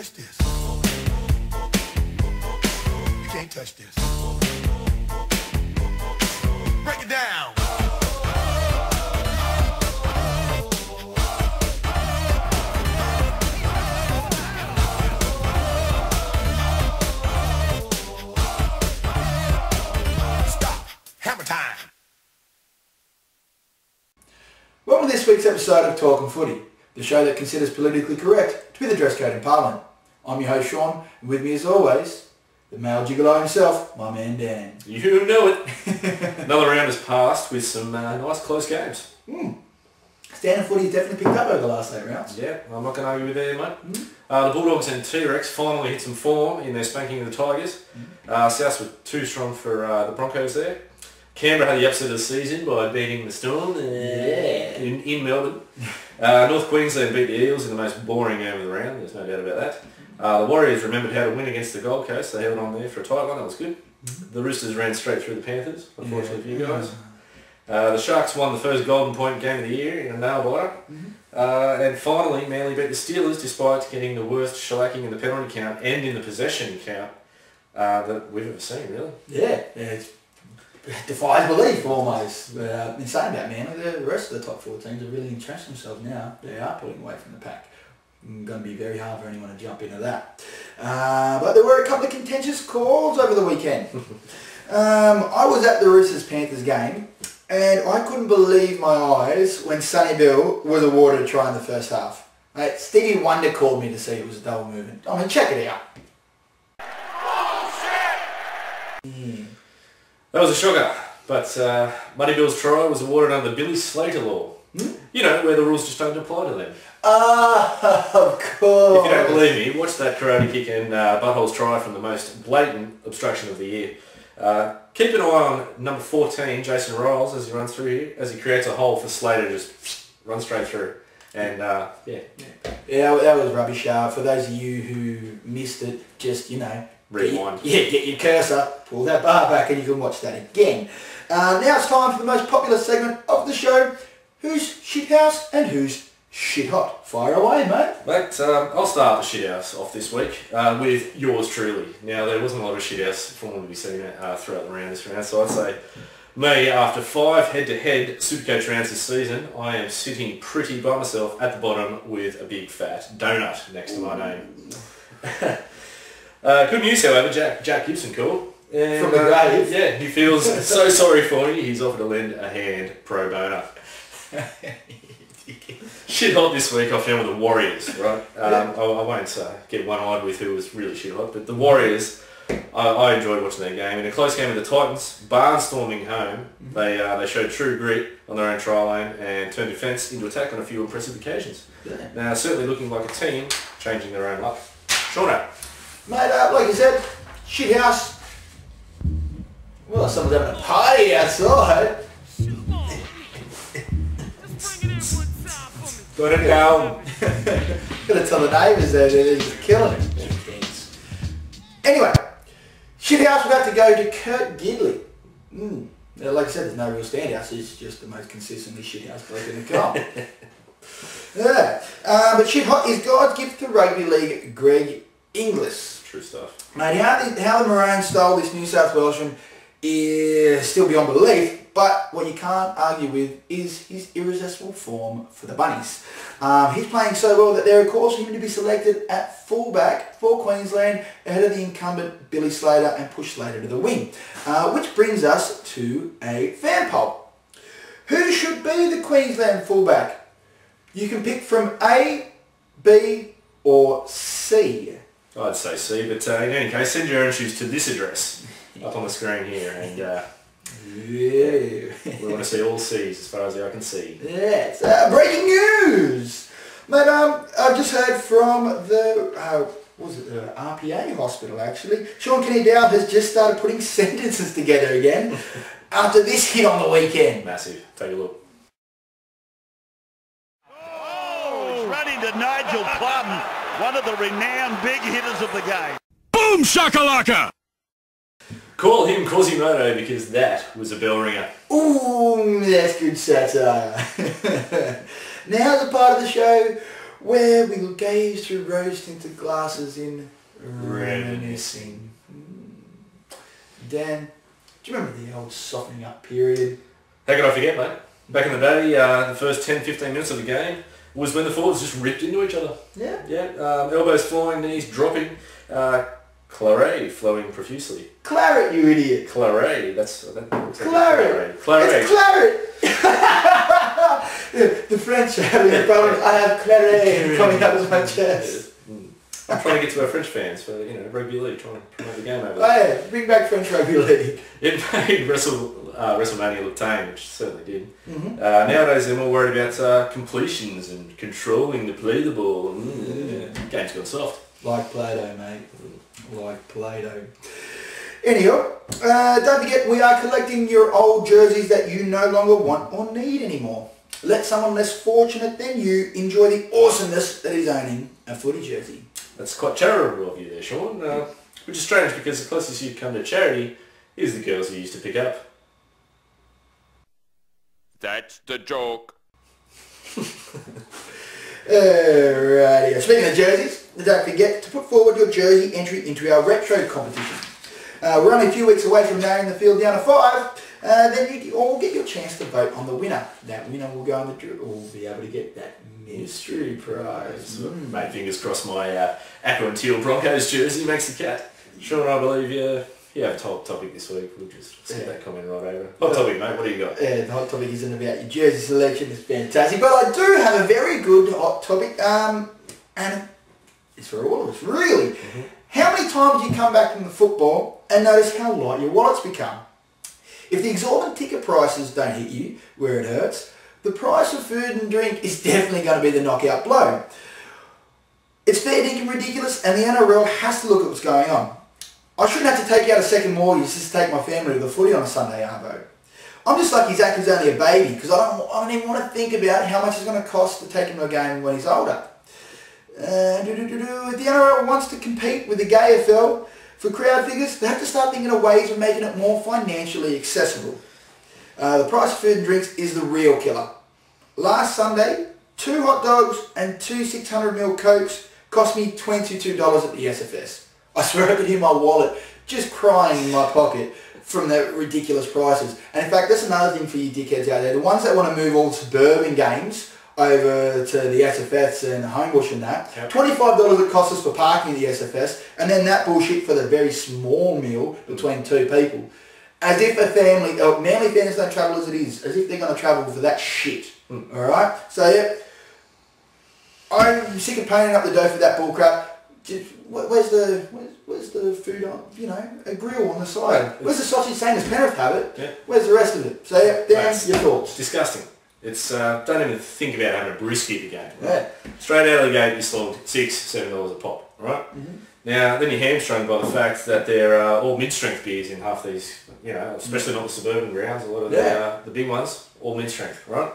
touch this. You can't touch this. Break it down. Stop. Hammer time. Welcome to this week's episode of Talking Footy, the show that considers politically correct to be the dress code in Parliament. I'm your host Sean, and with me as always, the male gigolo himself, my man Dan. You know it. Another round has passed with some nice close games. Standard footy has definitely picked up over the last 8 rounds. Yeah, I'm not going to argue with you, mate. The Bulldogs and T-Rex finally hit some form in their spanking of the Tigers. Souths were too strong for the Broncos there. Canberra had the upset of the season by beating the Storm in Melbourne. North Queensland beat the Eels in the most boring game of the round, there's no doubt about that. The Warriors remembered how to win against the Gold Coast, they held on there for a tight one, that was good. The Roosters ran straight through the Panthers, unfortunately for you guys. The Sharks won the first Golden Point game of the year in a nail-biter. And finally, Manly beat the Steelers despite getting the worst shellacking in the penalty count and in the possession count that we've ever seen, really. Yeah, it defies belief almost. In saying that, man, the rest of the top 4 teams have really entrenched themselves now. They are pulling away from the pack. It's going to be very hard for anyone to jump into that. But there were a couple of contentious calls over the weekend. I was at the Roosters-Panthers game, and I couldn't believe my eyes when Sonny Bill was awarded a try in the first half. Stevie Wonder called me to see it was a double movement. I mean, check it out. That was a shocker, but Muddy Bill's try was awarded under the Billy Slater law. You know, where the rules just don't apply to them. Of course. If you don't believe me, watch that karate kick and Butthole's try from the most blatant obstruction of the year. Keep an eye on number 14, Jason Riles, as he runs through here, as he creates a hole for Slater to just run straight through. And yeah, that was rubbish. For those of you who missed it, just, rewind. Get your cursor, pull that bar back and you can watch that again. Now it's time for the most popular segment of the show, Who's Shithouse and Who's Shit Hot. Fire away, mate. Mate, I'll start the shithouse off this week with yours truly. Now, there wasn't a lot of shithouse from what we've seen throughout the round this round, so I'd say me, after 5 head-to-head Supercoach rounds this season, I am sitting pretty by myself at the bottom with a big fat donut next to my name. Good news, however, Jack Gibson called. And, from the grave. Yeah, he feels so sorry for me, he's offered to lend a hand pro bono. Shit hot this week I found with the Warriors, right? I won't get one-eyed with who was really shit hot, but the Warriors, I enjoyed watching their game. In a close game with the Titans, barnstorming home, they showed true grit on their own try lane and turned defence into attack on a few impressive occasions. Now, certainly looking like a team changing their own luck. Shauna. Mate, like you said, shit house. Well, someone's having a party outside. Got it down. Gotta tell the neighbours that they're just killing it. Anyway, shit house, we've got to go to Kurt Gidley. Like I said, there's no real standouts. He's just the most consistently shit house bloke in the comp. But shit hot is God's gift to rugby league, Greg Inglis. True stuff. Mate, how the Maroons stole this New South Welshman is still beyond belief, but what you can't argue with is his irresistible form for the Bunnies. He's playing so well that there are calls for him to be selected at fullback for Queensland ahead of the incumbent Billy Slater and push Slater to the wing. Which brings us to a fan poll. Who should be the Queensland fullback? You can pick from A, B or C. I'd say C, but in any case, send your own shoes to this address up on the screen here, and we want to see all C's as far as the eye can see. Yes, breaking news! Mate, I've just heard from the, the RPA hospital actually. Sean Kenny-Dowd has just started putting sentences together again after this hit on the weekend. Massive. Take a look. Oh, he's running to Nigel Plum, one of the renowned big hitters of the game. Boom shakalaka! Call him Quasimodo because that was a bell ringer. Ooh, that's good satire. Now the part of the show where we gaze through rose-tinted glasses in reminiscing. Dan, do you remember the old softening up period? How could I forget, mate? Back in the day, the first 10-15 minutes of the game was when the forwards just ripped into each other. Yeah. Yeah, elbows flying, knees dropping, claret flowing profusely. Claret, you idiot. Claret, that looks like Claret. Claret. It's claret. The French are having a problem. I have claret coming out of my chest. I'm trying to get to our French fans for rugby league, trying to promote the game over Oh there. yeah, bring back French rugby league. It made WrestleMania look tame, which it certainly did. Nowadays they're more worried about completions and controlling the play the ball. Game's gone soft. Like Play-Doh, mate. Like Play-Doh. Anyhow, don't forget we are collecting your old jerseys that you no longer want or need anymore. Let someone less fortunate than you enjoy the awesomeness that is owning a footy jersey. That's quite charitable of you there, Sean. Which is strange because the closest you've come to charity is the girls you used to pick up. That's the joke. Alrighty. Speaking of jerseys, don't forget to put forward your jersey entry into our retro competition. We're only a few weeks away from narrowing the field down to 5. Then you all get your chance to vote on the winner. That winner will go on the draw. Will be able to get that mystery prize. Mate, fingers crossed my aqua and teal Broncos jersey makes the cut. Sean, I believe you have a hot topic this week. We'll just skip that comment right over. Hot topic, mate. What do you got? Yeah, the hot topic isn't about your jersey selection. It's fantastic. But I do have a very good hot topic. And it's for all of us, really. How many times do you come back from the football and notice how light your wallets become? If the exorbitant ticket prices don't hit you where it hurts, the price of food and drink is definitely going to be the knockout blow. It's fair dinkum ridiculous, and the NRL has to look at what's going on. I shouldn't have to take out a second mortgage just to take my family to the footy on a Sunday, arvo. I'm just lucky Zach is only a baby because I don't even want to think about how much it's going to cost to take him to a game when he's older. If the NRL wants to compete with the gay AFL for crowd figures, they have to start thinking of ways of making it more financially accessible. The price of food and drinks is the real killer. Last Sunday, 2 hot dogs and 2 600ml Cokes cost me $22 at the SFS. I swear I could hear my wallet just crying in my pocket from the ridiculous prices. And in fact, that's another thing for you dickheads out there. The ones that want to move all suburban games over to the SFS and Homebush and that. Yep. $25 it costs us for parking at the SFS, and then that bullshit for the very small meal between 2 people. As if a family, Manly fans don't travel as it is, as if they're going to travel for that shit. Alright? So yeah, I'm sick of paying up the dough for that bullcrap. Where's the food on, a grill on the side? Where's the sausage, same as Penrith have it? Yeah. Where's the rest of it? So yeah, Dan, your thoughts. Disgusting. It's don't even think about having a brisket again. Right? Yeah. Straight out of the gate, you slogged $6-7 a pop, right? Now, then you're hamstrung by the fact that they're all mid-strength beers in half these, especially not the suburban grounds. A lot of the big ones, all mid-strength, right?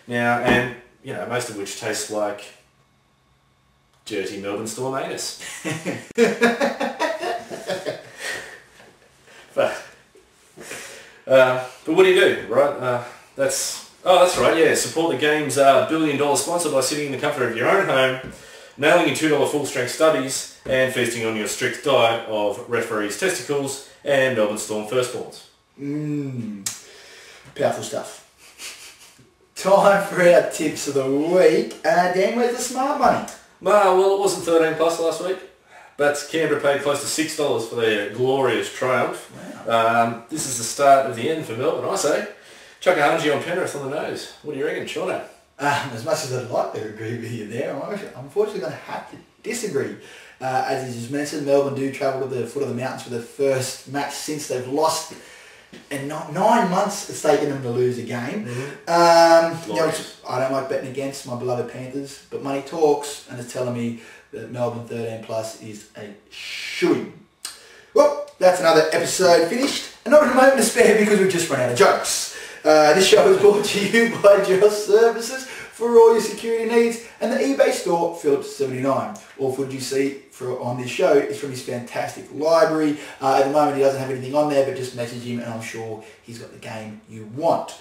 Now, and most of which taste like dirty Melbourne Storm anus. but what do you do, right? That's right, yeah. Support the game's $1 billion sponsor by sitting in the comfort of your own home, nailing your $2 full-strength stubbies, and feasting on your strict diet of referees' testicles and Melbourne Storm firstborns. Powerful stuff. Time for our tips of the week. Dan, where's the smart money? Well, it wasn't 13 plus last week, but Canberra paid close to $6 for their glorious triumph. Wow. This is the start of the end for Melbourne, I say. Chuck a hundred on Penrith on the nose. What do you reckon, Shauna? As much as I'd like to agree with you there, I'm unfortunately going to have to disagree. As you just mentioned, Melbourne do travel to the foot of the mountains for the first match since they've lost, and 9 months it's taken them to lose a game. I don't like betting against my beloved Panthers, but money talks, and it's telling me that Melbourne 13 plus is a shoo-in. Well, that's another episode finished, and not a moment to spare because we've just run out of jokes. This show is brought to you by Joss Services for all your security needs, and the eBay store, Phillips 79. All footage you see on this show is from his fantastic library. At the moment he doesn't have anything on there, but just message him and I'm sure he's got the game you want.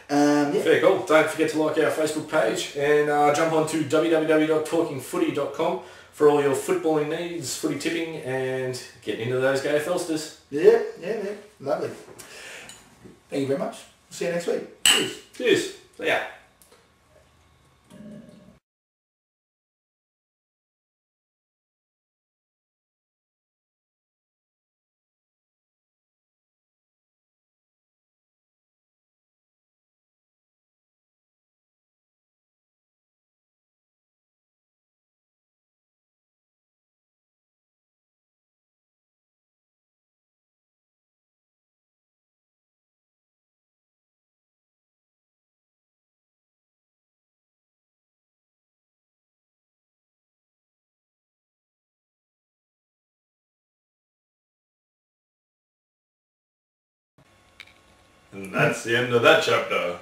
Yeah. Very cool. Don't forget to like our Facebook page and jump on to www.talkingfooty.com for all your footballing needs, footy tipping, and get into those Go Felsters. Yeah, lovely. Thank you very much. See you next week. Cheers. Cheers. See ya. And that's the end of that chapter.